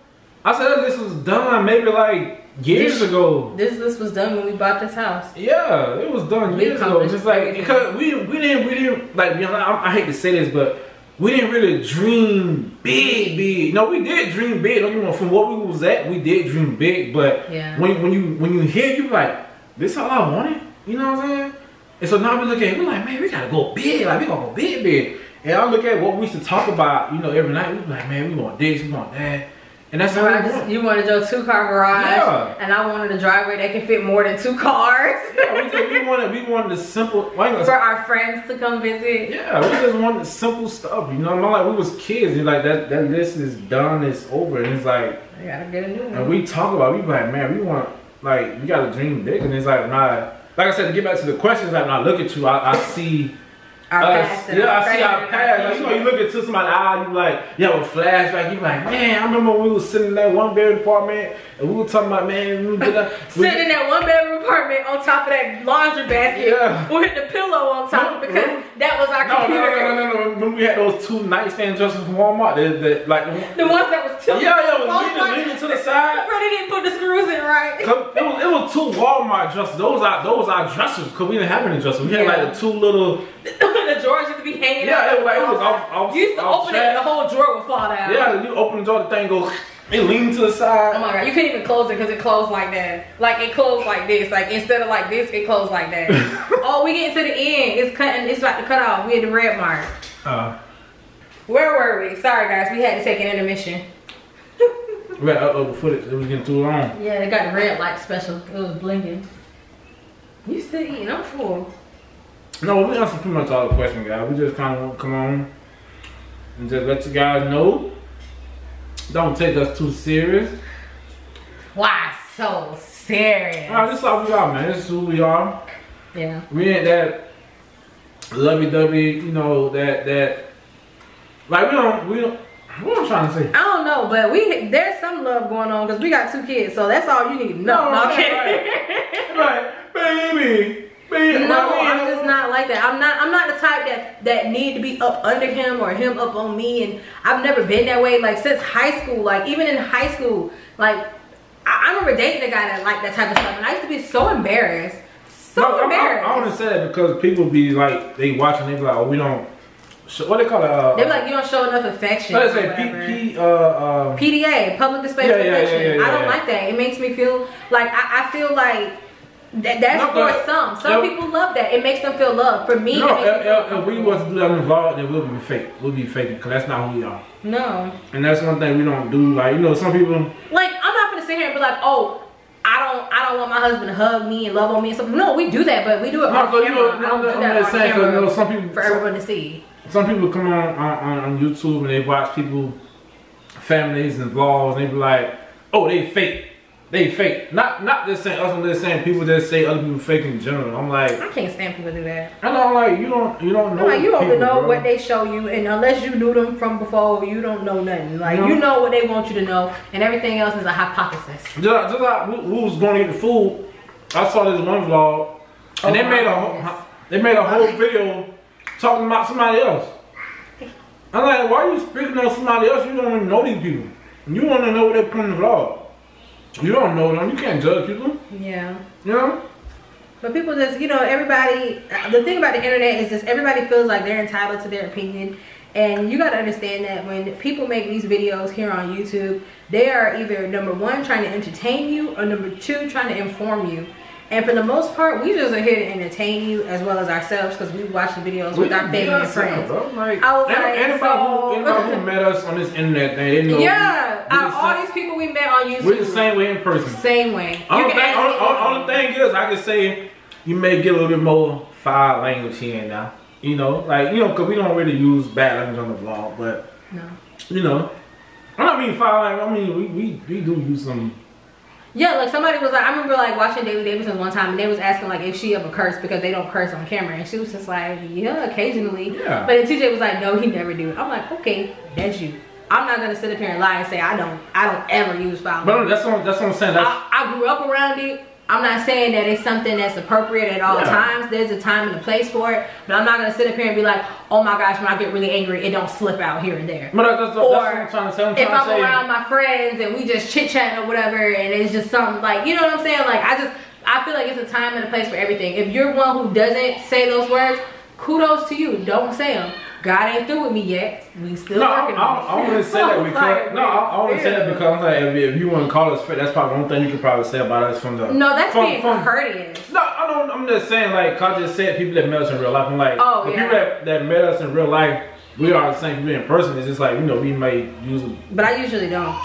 B: I said that list was done maybe like years ago. This list was done when we bought this house. Yeah, it was done years ago. Just like because we didn't like. You know, I hate to say this, but we didn't really dream big. No, we did dream big. Don't get me wrong. From what we was at, we did dream big. But when you hear, you like, this all I wanted. You know what I'm saying? And so now we look at it, we're like, man, we gotta go big. Like we gonna go big. And I look at what we used to talk about. You know, every night we be like, man, we want this, we want that. And that's how you wanted your 2-car garage, and I wanted a driveway that can fit more than 2 cars. Yeah, we wanted the simple for our friends to come visit. Yeah, we just wanted the simple stuff. You know, not like we was kids. And like that list is done, it's over, and it's like I gotta get a new one. And we talk about, we be like, man, we want like we gotta dream big, and it's like like I said, to get back to the questions, like when I look at you, I see. Our past I see our past. Like, you know, you look into somebody's eye, you like, you have a flashback. You like, man, I remember when we was sitting in that 1-bedroom apartment, and we were talking about, man, sitting in that 1-bedroom apartment on top of that laundry basket with the pillow on top because that was our computer. No. When we had those 2 nightstand dressers from Walmart, like the ones that was tilted. Leaning to the side. They didn't put the screws in right. It was 2 Walmart dressers. Those are dressers because we didn't have any dressers. We had like the 2 little. The drawers used to be hanging out. Yeah, it was off. You used to open it, the whole drawer would fall down. Yeah, you open the door, the thing goes, it leans to the side. Oh my god, you couldn't even close it because it closed like that. Like it closed like this. Like instead of like this, it closed like that. Oh, we get to the end. It's cutting. It's about to cut off. We had the red mark. Where were we? Sorry guys, we had to take an intermission. We had to upload the footage. It was getting too long. Yeah, they got the red light special. It was blinking. You still eating? I'm full. No, we answered pretty much all the questions, guys. We just kind of want to come on and just let you guys know. Don't take us too serious. Why so serious? Nah, this is how we are, man. This is who we are. Yeah. We ain't that lovey-dovey, you know, that like we don't. What am I trying to say? I don't know, but there's some love going on because we got 2 kids, so that's all you need to know. No, I'm kidding. Right, baby. No, I'm just not like that. I'm not the type that need to be up under him or him up on me, and I've never been that way. Like since high school, like even in high school, like I remember dating a guy that liked that type of stuff, and I used to be so embarrassed. Embarrassed. I want to say that because people be like, they watching, they be like, oh, we don't. What they call it? They be like, you don't show enough affection. Let's say PDA, public display of affection. I don't like that. It makes me feel like I feel like. That's for some. Some people love that. It makes them feel love. For me, if we was to do that on the vlog, then we'll be fake. We'll be faking because that's not who we are. No. And that's one thing we don't do. Like, you know, some people. Like, I'm not gonna sit here and be like, oh, I don't want my husband to hug me and love on me and stuff. No, we do that, but we do it on camera. I don't do that on camera, you know, some people, for everyone to see. Some people come on YouTube and they watch people, families and vlogs, and they be like, oh, they fake. They fake. Not just saying us, I'm just saying people that say other people fake in general. I'm like, I can't stand people do that. I know, like you don't know. Like, you don't even know what they show you, and unless you knew them from before, you don't know nothing. Like you know what they want you to know, and everything else is a hypothesis. Just like we was going to get the food, I saw this one vlog, and they made a whole video talking about somebody else. I'm like, why are you speaking on somebody else? You don't even know these people. You want to know what they put in the vlog. You don't know them. You can't judge people. Yeah. You know? But people just, you know, everybody, the thing about the internet is just everybody feels like they're entitled to their opinion. And you got to understand that when people make these videos here on YouTube, they are either, number 1, trying to entertain you, or number 2, trying to inform you. And for the most part, we just are here to entertain you as well as ourselves because we watch the videos with our family and friends. Like, I was anybody who met us on this internet thing, they know. Yeah, all these people we met on YouTube. We're the same way in person. Same way. Only thing is, I can say you may get a little bit more foul language here and now. You know, like, you know, because we don't really use bad language on the vlog, but, no. You know, I don't mean foul language, I mean, we do use some.
A: Yeah, like somebody was like, I remember like watching Daily Davidson one time and they was asking like if she ever cursed because they don't curse on camera. And she was just like, yeah, occasionally.
B: Yeah.
A: But then TJ was like, no, he never do. I'm like, okay, that's you. I'm not gonna sit up here and lie and say I don't ever use foul language.
B: But that's what I'm saying.
A: I grew up around it. I'm not saying that it's something that's appropriate at all times. There's a time and a place for it. But I'm not going to sit up here and be like, oh my gosh, when I get really angry, it don't slip out here and there.
B: But that's what I'm trying to say.
A: If I'm around my friends and we just chit-chatting or whatever, and it's just something like, you know what I'm saying? Like, I feel like it's a time and a place for everything. If you're one who doesn't say those words, kudos to you. Don't say them. God ain't through with me yet. We still working on it.
B: I wouldn't say that because I wouldn't say that because I'm like, if you want to call us fat, that's probably one thing you could probably say about us from the.
A: No, that's being courteous.
B: No, I'm just saying like, cause I just said people that met us in real life. I'm like, the people that met us in real life, we are the same people in person. It's just like, you know, we may use.
A: But I usually don't.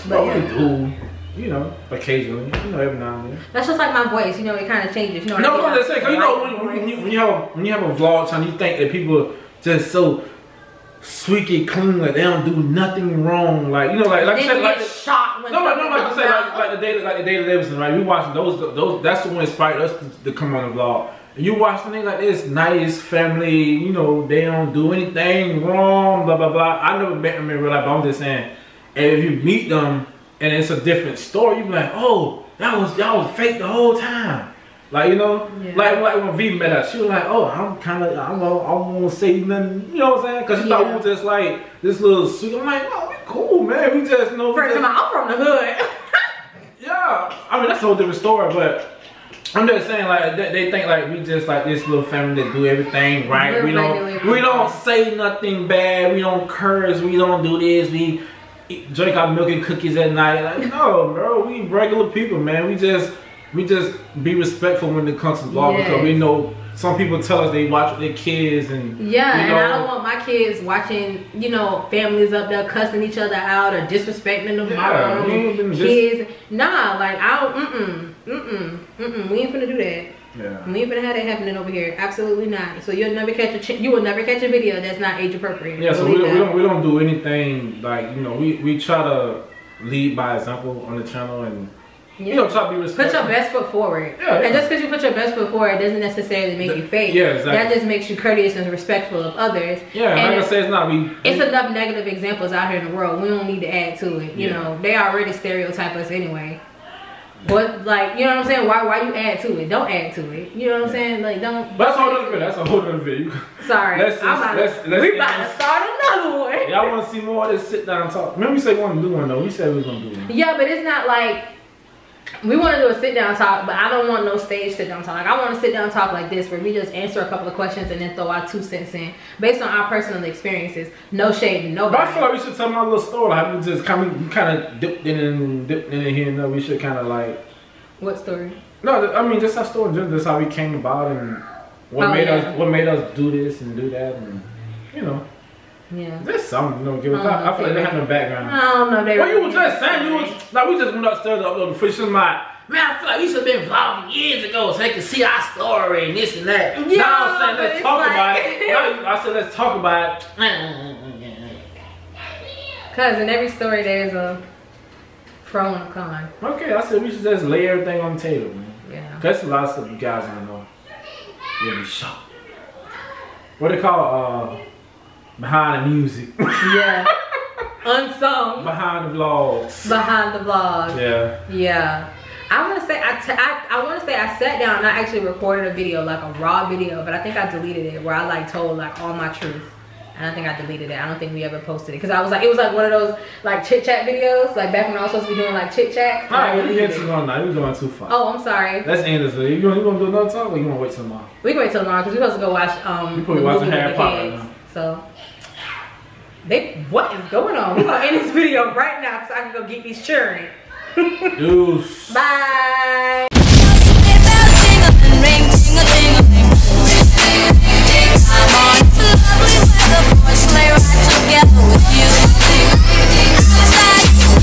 B: But we do. You know, occasionally, you know, every now and then.
A: That's just like my voice, you know, it kind of changes. You know,
B: no, I'm just saying, cause you know, when you have a vlog channel, you think that people just so squeaky clean, like they don't do nothing wrong, like you know, like I said, like
A: shot when
B: like I said, like the Daily Davidson, right? We watching those. That's the one that inspired us to come on the vlog. And you watch things like this, nice family, you know, they don't do anything wrong, blah blah blah. I never met them in real life, but I'm just saying, and if you meet them and it's a different story, you be like, oh, y'all was fake the whole time. Like, you know, like when V met us, she was like, oh, I don't want to say nothing, you know what I'm saying? Because she thought we were just like this little sweet. I'm like, oh, we cool, man. We just know.
A: First of all, I'm from the hood.
B: Yeah, I mean, that's a whole different story, but I'm just saying, like, they think like we just like this little family that do everything right. We don't say nothing bad. We don't curse. We don't do this. We drink our milk and cookies at night. Like, no, bro, we regular people, man. We just be respectful when it comes to vlog because we know some people tell us they watch with their kids and
A: and I don't want my kids watching, you know, families up there cussing each other out or disrespecting the mom, kids. Nah, like I don't. We ain't finna do that.
B: Yeah.
A: We ain't finna have that happening over here. Absolutely not. So you'll never catch you will never catch a video that's not age appropriate.
B: Yeah. So we don't do anything like, you know, we try to lead by example on the channel and. You know, try to be respectful. Put your best
A: foot forward. And just because you put your best foot forward doesn't necessarily make you fake.
B: Yeah, exactly.
A: That just makes you courteous and respectful of others.
B: Yeah, and like I said, it's
A: enough negative examples out here in the world. We don't need to add to it. You know, they already stereotype us anyway. But like, you know what I'm saying? Why you add to it? Don't add to it. You know what I'm saying? Like, don't.
B: But that's a whole other video. That's a whole other video.
A: Sorry. We about to start another one.
B: Y'all want to see more of this sit down talk? Remember we said we want to do one though. We said we were gonna do one.
A: Yeah, but it's not like. We want to do a sit down talk, but I don't want no stage sit down talk. Like, I want to sit down talk like this where we just answer a couple of questions and then throw our 2 cents in based on our personal experiences. No shade to nobody.
B: But I feel like we should tell my little story. Like, we just kind of dipped in here and there. We should kind of like.
A: What story?
B: No, I mean just our story. Just how we came about and what made us do this and do that, and you know.
A: Yeah.
B: There's something, you know, give a thought. I feel like they have no background.
A: I don't know.
B: Well, you were just saying, like, we just went upstairs to upload the footage. Man, I feel like we should have been vlogging years ago so they could see our story and this and that.
A: Yeah,
B: now I'm saying, let's talk about it. Now I said, let's talk about it.
A: Because in every story, there's a pro and a con.
B: Okay, I said we should just lay everything on the table, man.
A: Yeah.
B: That's a lot of stuff you guys don't know. You'll be shocked. What they call, behind the music.
A: Yeah. Unsung.
B: Behind the vlogs.
A: Behind the vlogs.
B: Yeah.
A: Yeah. I want to say I sat down and I actually recorded a video, like a raw video, but I think I deleted it where I like told like all my truth. And I think I deleted it. I don't think we ever posted it because I was like, it was like one of those like chit chat videos, like back when I was supposed to be doing like chit chat.
B: Alright, we're getting too long now. We're going too far.
A: Oh, I'm sorry.
B: Let's end this video. You gonna do another talk or you gonna wait till tomorrow?
A: We can wait till tomorrow because we're supposed to go watch
B: we probably watching Harry Potter right now.
A: So what is going on? We're gonna end this video right now so I can go get these children.
B: Deuce.
A: Bye.